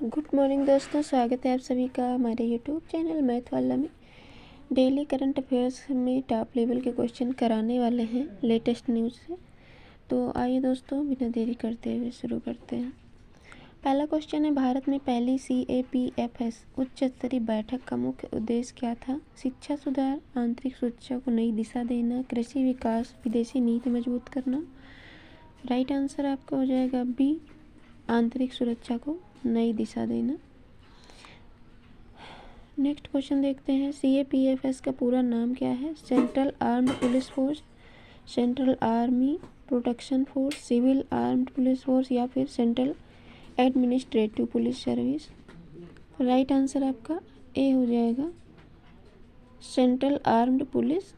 Good morning दोस्तों, स्वागत है आप सभी का हमारे यूट्यूब चैनल मैथ वाला में। डेली करंट अफेयर्स में टॉप लेवल के क्वेश्चन कराने वाले हैं लेटेस्ट न्यूज़ से। तो आइए दोस्तों, बिना देरी करते हुए शुरू करते हैं। पहला क्वेश्चन है, भारत में पहली CAPFS उच्च स्तरीय बैठक का मुख्य उद्देश्य क्या था? शिक्षा सुधार, आंतरिक सुरक्षा को नई दिशा देना, कृषि विकास, विदेशी नीति मजबूत करना। राइट आंसर आपका हो जाएगा बी, आंतरिक सुरक्षा को नई दिशा देना। नेक्स्ट क्वेश्चन देखते हैं, CAPFS का पूरा नाम क्या है? Central armed police force, central army protection force, civil armed police force या फिर central administrative police service. Right answer आपका ए हो जाएगा, central armed police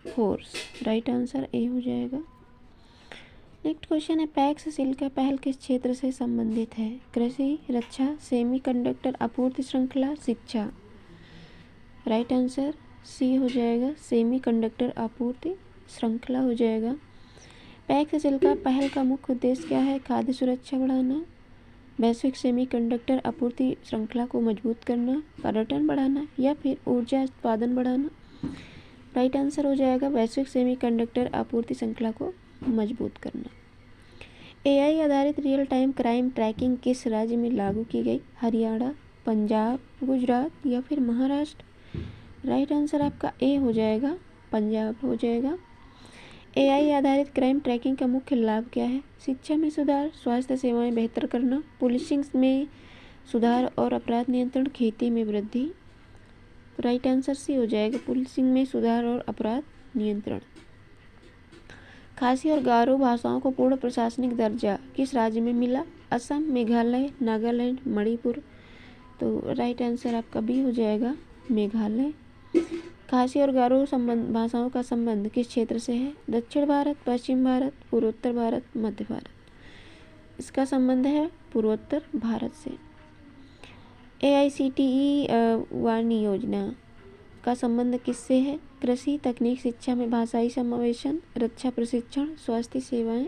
force. Right answer A हो जाएगा। नेक्स्ट क्वेश्चन है, पैक्स सील का पहल किस क्षेत्र से संबंधित है? कृषि, रक्षा, सेमीकंडक्टर आपूर्ति श्रृंखला, शिक्षा। राइट आंसर सी हो जाएगा, सेमीकंडक्टर आपूर्ति श्रृंखला हो जाएगा। पैक्स सील का पहल का मुख्य उद्देश्य क्या है? खाद्य सुरक्षा बढ़ाना, वैश्विक सेमीकंडक्टर आपूर्ति श्रृंखला को मजबूत करना, पर्यटन बढ़ाना या फिर ऊर्जा उत्पादन बढ़ाना। राइट आंसर हो जाएगा, वैश्विक सेमीकंडक्टर आपूर्ति श्रृंखला को मजबूत करना। AI आधारित रियल टाइम क्राइम ट्रैकिंग किस राज्य में लागू की गई? हरियाणा, पंजाब, गुजरात या फिर महाराष्ट्र। राइट आंसर आपका ए हो जाएगा, पंजाब हो जाएगा। AI आधारित क्राइम ट्रैकिंग का मुख्य लाभ क्या है? शिक्षा में सुधार, स्वास्थ्य सेवाएं बेहतर करना, पुलिसिंग में सुधार और अपराध नियंत्रण, खेती में वृद्धि। राइट आंसर सी हो जाएगा, पुलिसिंग में सुधार और अपराध नियंत्रण। खासी और गारो भाषाओं को पूर्ण प्रशासनिक दर्जा किस राज्य में मिला? असम, मेघालय, नागालैंड, मणिपुर। तो राइट आंसर आपका बी हो जाएगा, मेघालय। खासी और गारो भाषाओं का संबंध किस क्षेत्र से है? दक्षिण भारत, पश्चिम भारत, पूर्वोत्तर भारत, मध्य भारत। इसका संबंध है पूर्वोत्तर भारत से। AICTE वाणी योजना का संबंध किससे है? कृषि, तकनीक, शिक्षा में भाषाई समावेशन, रक्षा प्रशिक्षण, स्वास्थ्य सेवाएं।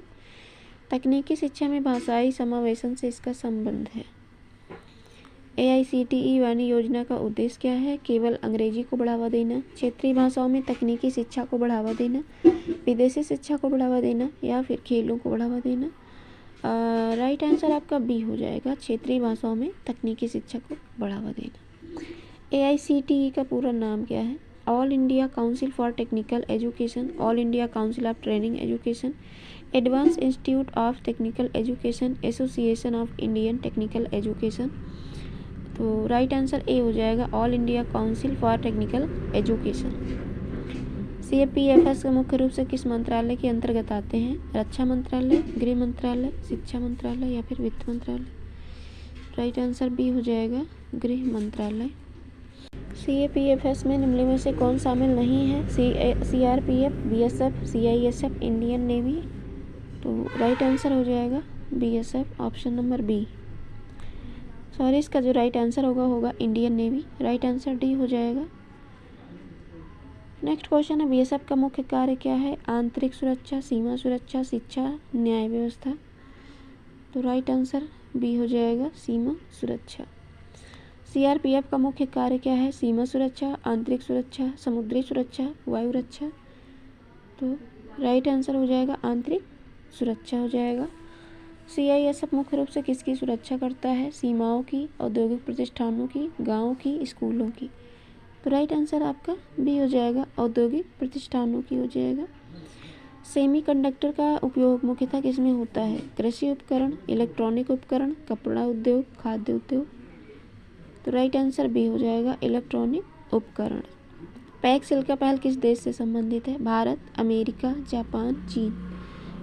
तकनीकी शिक्षा में भाषाई समावेशन से इसका संबंध है। AICTE वाणी योजना का उद्देश्य क्या है? केवल अंग्रेजी को बढ़ावा देना, क्षेत्रीय भाषाओं में तकनीकी शिक्षा को बढ़ावा देना, विदेशी शिक्षा को बढ़ावा देना या फिर खेलों को बढ़ावा देना। राइट आंसर आपका बी हो जाएगा, क्षेत्रीय भाषाओं में तकनीकी शिक्षा को बढ़ावा देना। AICTE का पूरा नाम क्या है? All India council for technical education, all India council of training education, advance institute of technical education, association of Indian technical education. तो राइट आंसर ए हो जाएगा, all India council for technical education. CAPFS का मुख्य रूप से किस मंत्रालय के अंतर्गत आते हैं? रक्षा मंत्रालय, गृह मंत्रालय, शिक्षा मंत्रालय या फिर वित्त मंत्रालय। राइट आंसर बी हो जाएगा, गृह मंत्रालय। CAPFS में निम्नलिखित में से कौन शामिल नहीं है? CRPF, BSF, CISF, Indian Navy. तो राइट आंसर हो जाएगा BSF, option number B. Sorry, इसका जो राइट आंसर होगा Indian Navy. Right answer D हो जाएगा। नेक्स्ट क्वेश्चन है, BSF का मुख्य कार्य क्या है? आंतरिक सुरक्षा, सीमा सुरक्षा, शिक्षा, न्याय व्यवस्था। तो राइट आंसर बी हो जाएगा, सीमा सुरक्षा। CRPF का मुख्य कार्य क्या है? सीमा सुरक्षा, आंतरिक सुरक्षा, समुद्री सुरक्षा, वायु रक्षा। तो राइट आंसर हो जाएगा आंतरिक सुरक्षा हो जाएगा। CISF मुख्य रूप से किसकी सुरक्षा करता है? सीमाओं की, औद्योगिक प्रतिष्ठानों की, गाँवों की, स्कूलों की। तो राइट आंसर आपका बी हो जाएगा, औद्योगिक प्रतिष्ठानों की हो जाएगा। सेमीकंडक्टर का उपयोग मुख्यतः किसमें होता है? कृषि उपकरण, इलेक्ट्रॉनिक उपकरण, कपड़ा उद्योग, खाद्य उद्योग। तो राइट आंसर बी हो जाएगा, इलेक्ट्रॉनिक उपकरण। पैक्स सील का पहल किस देश से संबंधित है? भारत, अमेरिका, जापान, चीन।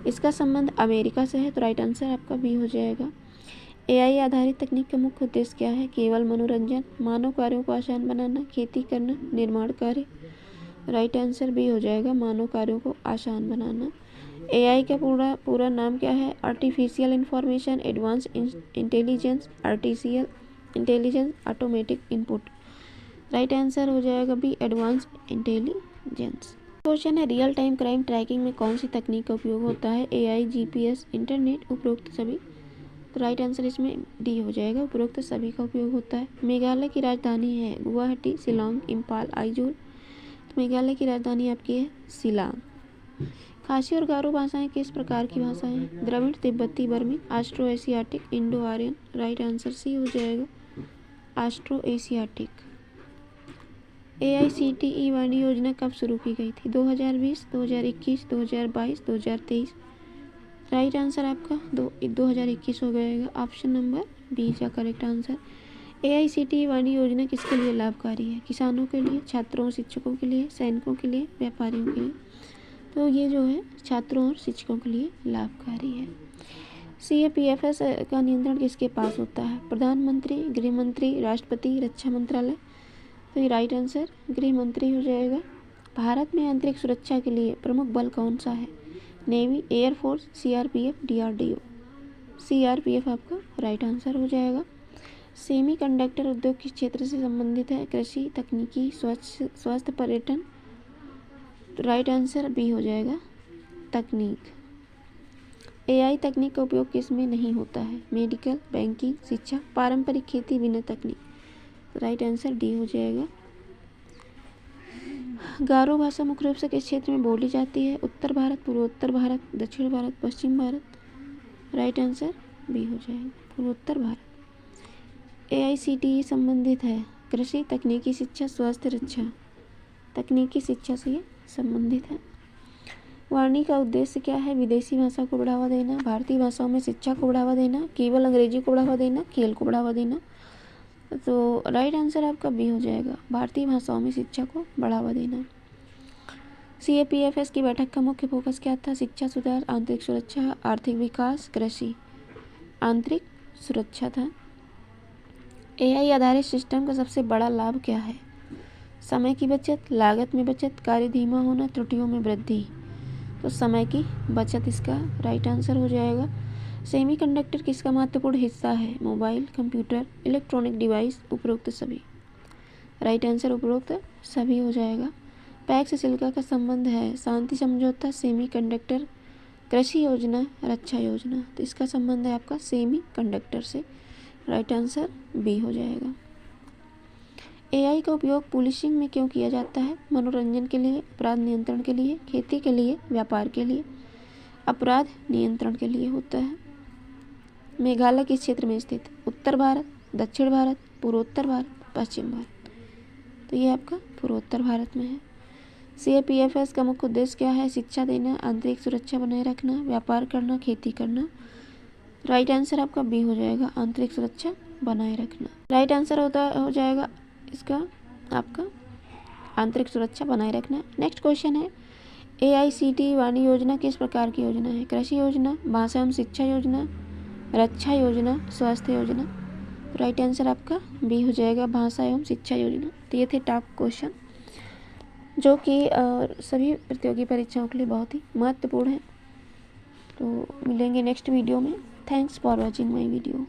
इसका संबंध अमेरिका से है। तो राइट आंसर आपका बी हो जाएगा। AI आधारित तकनीक का मुख्य उद्देश्य क्या है? केवल मनोरंजन, मानव कार्यों को आसान बनाना, खेती करना, निर्माण कार्य। राइट आंसर बी हो जाएगा, मानव कार्यों को आसान बनाना। AI का पूरा नाम क्या है? Artificial information advance intelligence, artificial intelligence automatic input. Right answer हो जाएगा बी, एडवांस इंटेलिजेंस। क्वेश्चन है, रियल टाइम क्राइम ट्रैकिंग में कौन सी तकनीक का उपयोग होता है? AI, GPS, इंटरनेट, उपरोक्त सभी। तो राइट आंसर इसमें डी हो जाएगा, उपरोक्त सभी का उपयोग होता है। मेघालय की राजधानी है गुवाहाटी, शिलांग, इम्फाल, आइजोल। तो मेघालय की राजधानी आपकी है शिलांग। खासी और गारो भाषाएं किस प्रकार की भाषाएं हैं? द्रविड़, तिब्बती, बर्मी, Austro Asiatic, Indo Aryan. Right answer C हो जाएगा, ऑस्ट्रो एशियाटिक। AICTE वाणी योजना कब शुरू की गई थी? 2020, 2021, 2022, 2023। राइट आंसर आपका 2021 हो जाएगा, ऑप्शन नंबर बी का करेक्ट आंसर। AICTE वाणी योजना किसके लिए लाभकारी है? किसानों के लिए, छात्रों और शिक्षकों के लिए, सैनिकों के लिए, व्यापारियों के लिए। तो ये जो है छात्रों और शिक्षकों के लिए लाभकारी है। CAPFS का नियंत्रण किसके पास होता है? प्रधानमंत्री, गृह मंत्री, राष्ट्रपति, रक्षा मंत्रालय। तो ये राइट आंसर गृह मंत्री हो जाएगा। भारत में आंतरिक सुरक्षा के लिए प्रमुख बल कौन सा है? Navy, air force, CRPF, DRDO। CRPF आपका राइट आंसर हो जाएगा। सेमी कंडक्टर उद्योग किस क्षेत्र से संबंधित है? कृषि, तकनीकी, स्वास्थ्य, पर्यटन। तो राइट आंसर बी हो जाएगा, तकनीक। AI तकनीक का उपयोग किस में नहीं होता है? मेडिकल, बैंकिंग, शिक्षा, पारंपरिक खेती, बिना तकनीक। तो राइट आंसर डी हो जाएगा। गारो भाषा मुख्य रूप से किस क्षेत्र में बोली जाती है? उत्तर भारत, पूर्वोत्तर भारत, दक्षिण भारत, पश्चिम भारत। राइट आंसर बी हो जाएगा, पूर्वोत्तर भारत। AICTE संबंधित है कृषि, तकनीकी शिक्षा, स्वास्थ्य, रक्षा। तकनीकी शिक्षा से ये संबंधित है। वाणी का उद्देश्य क्या है? विदेशी भाषा को बढ़ावा देना, भारतीय भाषाओं में शिक्षा को बढ़ावा देना, केवल अंग्रेजी को बढ़ावा देना, खेल को बढ़ावा देना। तो राइट आंसर आपका बी हो जाएगा, भारतीय भाषाओं में शिक्षा को बढ़ावा देना। CAPFS की बैठक का मुख्य फोकस क्या था? शिक्षा सुधार, आंतरिक सुरक्षा, आर्थिक विकास, कृषि। आंतरिक सुरक्षा था। AI आधारित सिस्टम का सबसे बड़ा लाभ क्या है? समय की बचत, लागत में बचत, कार्य धीमा होना, त्रुटियों में वृद्धि। तो समय की बचत इसका राइट आंसर हो जाएगा। सेमीकंडक्टर किसका महत्वपूर्ण हिस्सा है? मोबाइल, कंप्यूटर, इलेक्ट्रॉनिक डिवाइस, उपरोक्त सभी। राइट आंसर उपरोक्त सभी हो जाएगा। पैक्स सिल्का का संबंध है शांति समझौता, सेमीकंडक्टर, कृषि योजना, रक्षा योजना। तो इसका संबंध है आपका सेमीकंडक्टर से। राइट आंसर बी हो जाएगा। AI का उपयोग पुलिसिंग में क्यों किया जाता है? मनोरंजन के लिए, अपराध नियंत्रण के लिए, खेती के लिए, व्यापार के लिए। अपराध नियंत्रण के लिए होता है। मेघालय किस क्षेत्र में स्थित? उत्तर भारत, दक्षिण भारत, पूर्वोत्तर भारत, पश्चिम भारत। तो ये आपका पूर्वोत्तर भारत में है। CAPFS का मुख्य उद्देश्य क्या है? शिक्षा देना, आंतरिक सुरक्षा बनाए रखना, व्यापार करना, खेती करना। राइट आंसर आपका बी हो जाएगा, आंतरिक सुरक्षा बनाए रखना। राइट आंसर हो जाएगा इसका आपका आंतरिक सुरक्षा बनाए रखना। नेक्स्ट क्वेश्चन है, AICTE वाणी योजना किस प्रकार की योजना है? कृषि योजना, भाषा एवं शिक्षा योजना, रक्षा योजना, स्वास्थ्य योजना। राइट आंसर आपका बी हो जाएगा, भाषा एवं शिक्षा योजना। तो ये थे टॉप क्वेश्चन जो कि सभी प्रतियोगी परीक्षाओं के लिए बहुत ही महत्वपूर्ण है। तो मिलेंगे नेक्स्ट वीडियो में। Thanks for watching my video.